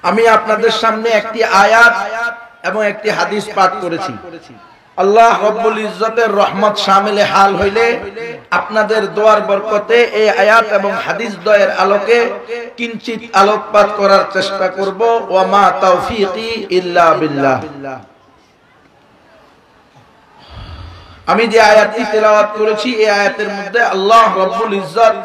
আমি আপনাদের সামনে একটি আয়াত এবং একটি হাদিস পাঠ করেছি। আল্লাহ রব্বুল ইজ্জতের রহমত শামিলে হাল হইলে আপনাদের দোয়ার বরকতে এই আয়াত এবং হাদিস দ্বয়ের আলোকে কিঞ্চিত আলোকপাত করার চেষ্টা করব। ওয়া মা তাওফীকি ইল্লা বিল্লাহ। আমি যে আয়াতটি তেলাওয়াত করেছি এই আয়াতের মধ্যে আল্লাহ রব্বুল ইজ্জত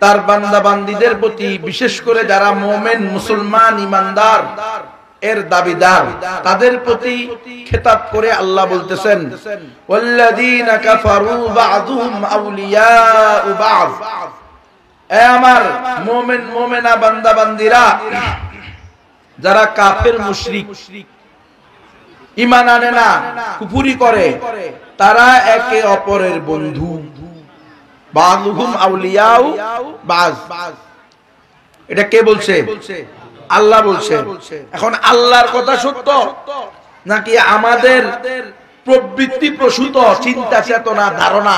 তার বান্দা বান্দীদের প্রতি, বিশেষ করে যারা মুমিন মুসলমান ইমানদার এর দাবিদার, তাদের প্রতি খেতাব করে আল্লাহ বলতেছেন, ওয়াল্লাযীনা কাফারু বা'দুহুম আউলিয়াউ বা'দ। এ আমার মুমিন মুমিনা বান্দা বান্দীরা, যারা কাফের মুশরিক, ঈমান আনে না, কুফরি করে, তারা একে অপরের বন্ধু। বা'দুহুম আউলিয়াউ বা'দ, এটা কে বলছে? আল্লাহ বলছে। এখন আল্লাহর কথা সত্য নাকি আমাদের প্রবৃত্তি প্রসূত চিন্তা চেতনা ধারণা,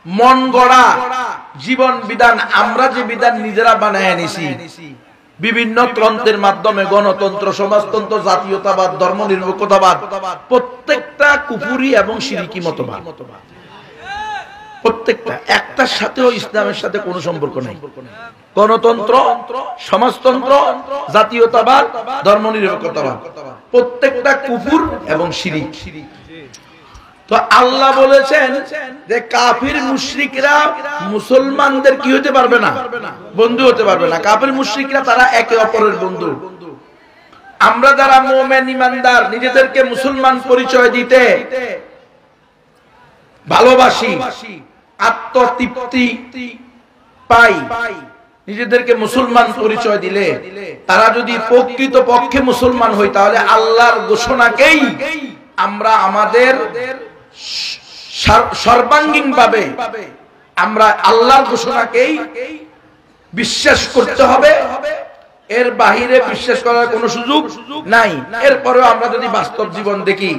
মন গড়া জীবন বিধান, আমরা যে বিধান নিজেরা বানায় নিছি বিভিন্ন তন্ত্রের মাধ্যমে, গণতন্ত্র, সমাজতন্ত্র, জাতীয়তাবাদ, ধর্মনিরপেক্ষতাবাদ, প্রত্যেকটা কুফরি এবং শিরকি মতবাদ, প্রত্যেকটা একটার সাথেও ইসলামের সাথে কোনো সম্পর্ক নেই। গণতন্ত্র, সমাজতন্ত্র, জাতীয়তাবাদ, ধর্মনিরপেক্ষতাবাদ, প্রত্যেকটা কুফর এবং শিরিক। তো আল্লাহ বলেছেন যে কাফির মুশরিকরা মুসলমানদের কি হতে পারবে না? বন্ধু হতে পারবে না। কাফির মুশরিকরা তারা একে অপরের বন্ধু। আমরা যারা মুমিন ইমানদার, নিজেদেরকে মুসলমান পরিচয় দিতে ভালোবাসি, আত্মতৃপ্তি পাই, নিজেদেরকে মুসলমান পরিচয় দিলে, তারা যদি প্রকৃত পক্ষে মুসলমান হই, তাহলে আল্লাহর ঘোষণাকেই আমরা আমাদের সর্বাঙ্গীন ভাবে আমরা আল্লাহর ঘোষণাকেই বিশ্বাস করতে হবে। এর বাহিরে বিশ্বাস করার কোনো সুযোগ নাই। এরপরেও আমরা যদি বাস্তব জীবন দেখি,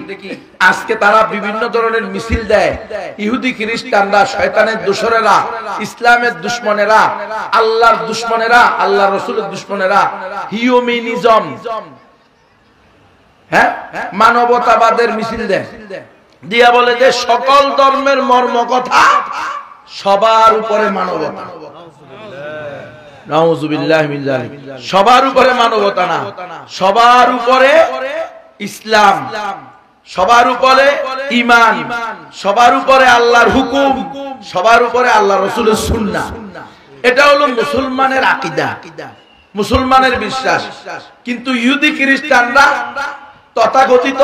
আজকে তারা বিভিন্ন ধরনের মিছিল দেয়, ইহুদি খ্রিস্টানরা, শয়তানের দোসরেরা, ইসলামের দুশমনেরা, আল্লাহর দুশমনেরা, আল্লাহ রসুলের দুশমনেরা হিউম্যানিজম, হ্যাঁ, মানবতাবাদের মিছিল দেয়, দিয়া বলে যে সকল ধর্মের মর্ম কথা, সবার উপরে মানবতা। নাউযুবিল্লাহি মিন যালিক। সবার উপরে মানবতা না, সবার উপরে ইসলাম, সবার উপরে ঈমান, সবার উপরে আল্লাহর হুকুম, সবার উপরে আল্লাহর রাসূলের সুন্নাহ। এটা হলো মুসলমানের আকীদা, মুসলমানের বিশ্বাস। কিন্তু ইহুদি খ্রিস্টানরা, তথাকথিত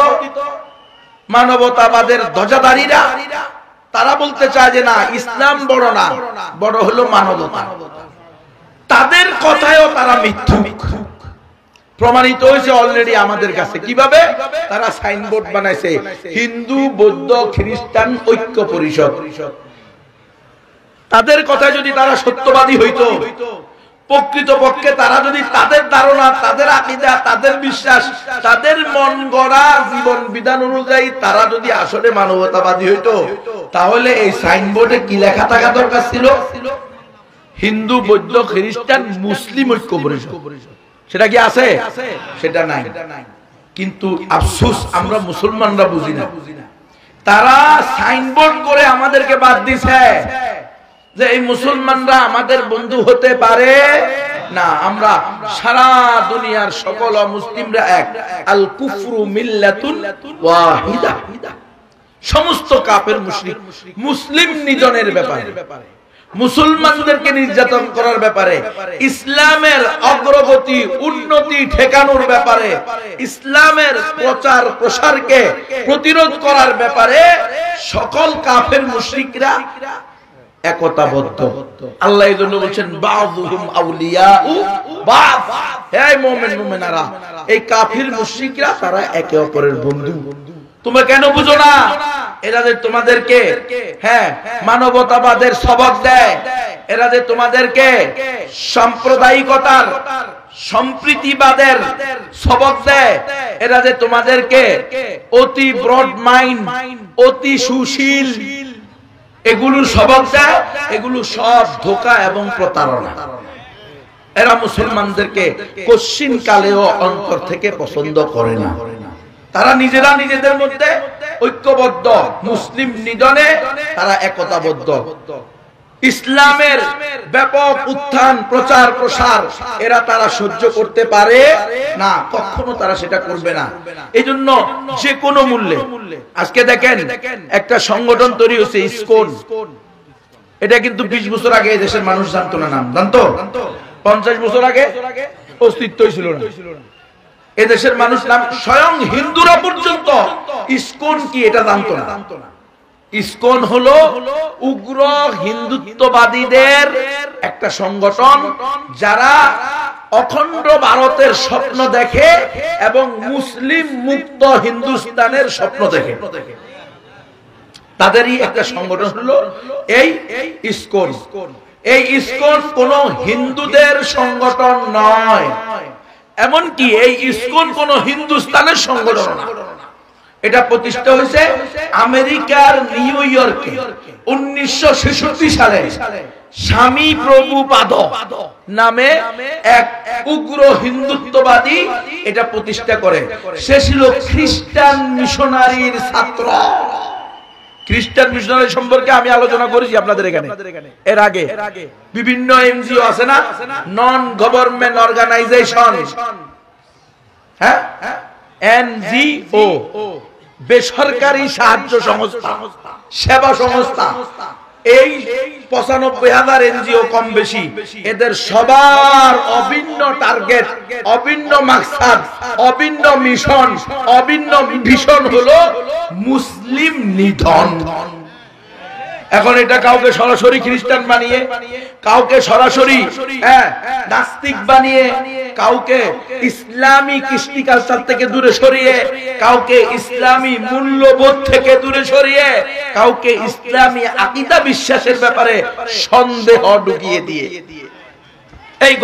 মানবতাবাদের ধ্বজাধারীরা, তারা বলতে চায় যে না, ইসলাম বড় না, বড় হলো মানবতা। তাদের কথায়ও তারা মিথ্যুক প্রমাণিত হয়েছে অলরেডি আমাদের কাছে। কিভাবে? তারা সাইনবোর্ড বানাইছে, হিন্দু বৌদ্ধ খ্রিস্টান ঐক্য পরিষদ। তাদের কথা যদি তারা সত্যবাদী হইতো, প্রকৃত পক্ষে তারা যদি তাদের ধারণা, তাদের আকীদা, তাদের বিশ্বাস, তাদের মন গড়া জীবন বিধান অনুযায়ী তারা যদি আসলে মানবতাবাদী হইতো, তাহলে এই সাইনবোর্ডে কি লেখা থাকা দরকার ছিল? হিন্দু বৌদ্ধ খ্রিস্টান মুসলিম ঐক্য পরিষদ। সেটা কি আছে? সেটা নাই। কিন্তু আফসোস, আমরা মুসলমানরা বুঝি না। তারা সাইনবোর্ড করে আমাদেরকে বাদ দিছে যে এই মুসলমানরা আমাদের বন্ধু হতে পারে না। আমরা সারা দুনিয়ার সকল মুসলিমরা এক। আল কুফরু মিল্লাতুন ওয়াহিদা। সমস্ত কাফের মুশরিক মুসলিম নিধনের ব্যাপারে, মুসলমানদেরকে নির্যাতন করার ব্যাপারে, ইসলামের অগ্রগতি উন্নতি ঠেকানোর ব্যাপারে, ইসলামের প্রচার প্রসারকে প্রতিরোধ করার ব্যাপারে সকল কাফের মুশরিকরা একতাবদ্ধ। আল্লাহ এই জন্য বলছেন বা'দুহুম আউলিয়াউ বা'দ। হে মুমিন মুমিনারা, এই কাফির মুশরিকরা তারা একে অপরের বন্ধু। তোমরা কেন বুঝো না? এরা যে তোমাদেরকে মানবতাবাদের সবক দেয়, এরা যে তোমাদেরকে সাম্প্রদায়িকতার, সম্প্রীতিবাদের সবক দেয়, এরা যে তোমাদেরকে অতি ব্রড মাইন্ড, অতি সুশীল, এগুলো সবক দেয়, এগুলো সব ধোঁকা এবং প্রতারণা। এরা মুসলমানদেরকে কশ্চিন কালেও অন্তর থেকে পছন্দ করে না। তারা নিজেরা নিজেদের মধ্যে ঐক্যবদ্ধ, মুসলিম নিধনে তারা একতাবদ্ধ। ইসলামের ব্যাপক উত্থান প্রচার প্রসার এরা তারা সহ্য করতে পারে না, কখনো তারা সেটা করবে না। এই জন্য যে কোনো মূল্যে, আজকে দেখেন একটা সংগঠন তৈরি হয়েছে ইসকন, এটা কিন্তু 20 বছর আগে এই দেশের মানুষ জানতো না, নাম জানতো? 50 বছর আগে অস্তিত্বই ছিল না এদেশের মানুষ, নাম স্বয়ং হিন্দুরা পর্যন্ত ইসকন কি এটা জানতো না। ইসকন হলো উগ্র হিন্দুত্ববাদীদের একটা সংগঠন, যারা অখণ্ড ভারতের স্বপ্ন দেখে এবং মুসলিম মুক্ত হিন্দুস্তানের স্বপ্ন দেখে। তাদেরই একটা সংগঠন হলো এই ইসকন। এই ইসকন কোন হিন্দুদের সংগঠন নয়, এমনকি এই ইসকন কোন হিন্দুস্তানের সংগঠন না। এটা প্রতিষ্ঠা হয়েছে আমেরিকার নিউ ইয়র্কে 1966 সালে। স্বামী প্রভুপাদ নামে এক উগ্র হিন্দুত্ববাদী এটা প্রতিষ্ঠা করে। সে ছিল খ্রিস্টান মিশনারির ছাত্র। খ্রিস্টান মিশনারি সম্পর্কে আমি আলোচনা করেছি আপনাদের এখানে এর আগে। বিভিন্ন এনজিও আছে না, নন গভর্নমেন্ট অর্গানাইজেশন, হ্যাঁ, এনজিও, বেসরকারি সাহায্য সংস্থা, সেবা সংস্থা, এই 95,000 এনজিও কম বেশি, এদের সবার অভিন্ন টার্গেট, অভিন্ন মাকসাদ, অভিন্ন মিশন, অভিন্ন ভিশন হলো মুসলিম নিধন। এখন এটা কাউকে সরাসরি খ্রিস্টান বানিয়ে, কাউকে সরাসরি নাস্তিক বানিয়ে, কাউকে ইসলামী কৃষ্টি কালচার থেকে দূরে সরিয়ে, কাউকে ইসলামী মূল্যবোধ থেকে দূরে সরিয়ে, কাউকে ইসলামী আকীদা বিশ্বাসের ব্যাপারে সন্দেহ ঢুকিয়ে দিয়ে। এই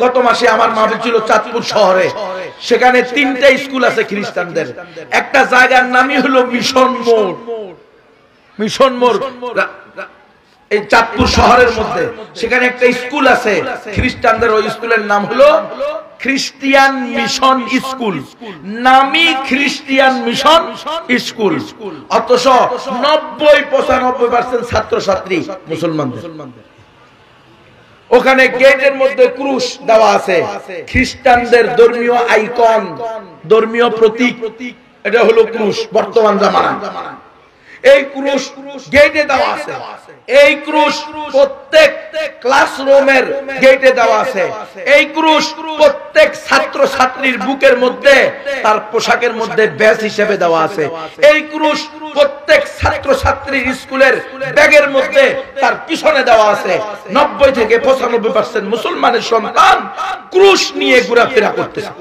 গত মাসে আমার মাহফিল ছিল চাঁদপুর শহরে। সেখানে 3টা স্কুল আছে খ্রিস্টানদের। একটা জায়গার নামই হলো মিশন মোড়। মিশন মোড় এই চাঁদপুর শহরের মধ্যে, সেখানে একটা স্কুল আছে খ্রিস্টানদের। ওই স্কুলের নাম হলো খ্রিস্টিয়ান মিশন স্কুল, নামই খ্রিস্টিয়ান মিশন স্কুল। অথচ 90-95% ছাত্রছাত্রী মুসলমানদের। ওখানে গেটের মধ্যে ক্রুশ দেওয়া আছে, খ্রিস্টানদের ধর্মীয় আইকন, ধর্মীয় প্রতীক, এটা হলো ক্রুশ বর্তমান জামানায়। এই ক্রুশ গেটে দেওয়া আছে। এই ক্রুশ প্রত্যেক ক্লাসরুমের গেটে দেওয়া আছে। এই ক্রুশ প্রত্যেক ছাত্র ছাত্রীর বুকের মধ্যে, তার পোশাকের মধ্যে ব্যাজ হিসেবে দেওয়া আছে। এই ক্রুশ প্রত্যেক ছাত্র ছাত্রীর স্কুলের ব্যাগের মধ্যে, তার পিছনে দেওয়া আছে। 90 থেকে 95% মুসলমানের সন্তান ক্রুশ নিয়ে ঘোরাফেরা করতেছে।